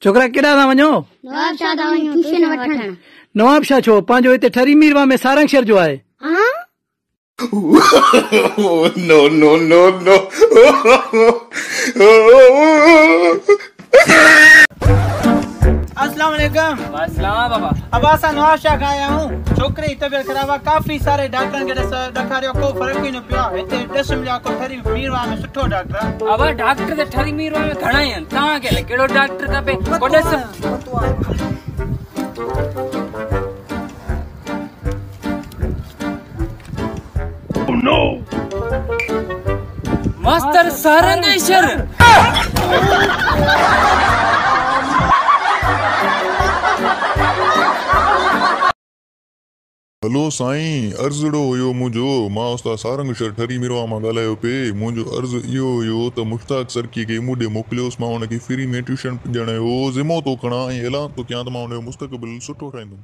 छोकरा केड़ा था वञो? नवाब शाह छो पांजो हिते ठरी मीरवा में सारंग शहर जो आहे। No, no, no, no. अस्सलाम वालेकुम। अस्सलाम बाबा। अब असां नवाब शाह खां आया हूं। छोकरे जी तबियत खराब आहे, काफ़ी सारे डॉक्टरनि खे ॾेखारियो, को फ़र्क़ु ई न पियो आहे। हिते ॾिस मिलिया को ठरी मीरवा में सुठो डॉक्टर। अब डॉक्टर त ठरी मीरवा में घणा ई आहिनि, तव्हांखे कहिड़ो डॉक्टर खपे? को ॾिस मास्टर सारंगेश्वर। हेलो साईं, अर्ज़ड़ो हुयो मुंहिंजो, मां उस्ताद सारंगेश्वर ठरी मीरवा मां ॻाल्हायो पे। मुंहिंजो अर्ज़ु इहो हुयो त मुश्ताक सरकी खे मूं ॾे मोकिलियोसि, मां हुनखे फ्री में ट्यूशन ॾियण जो ज़िमो थो खणां ऐं ऐलान थो कयां त मां हुनजो मुस्तक़बिल सुठो ठाहींदुमि।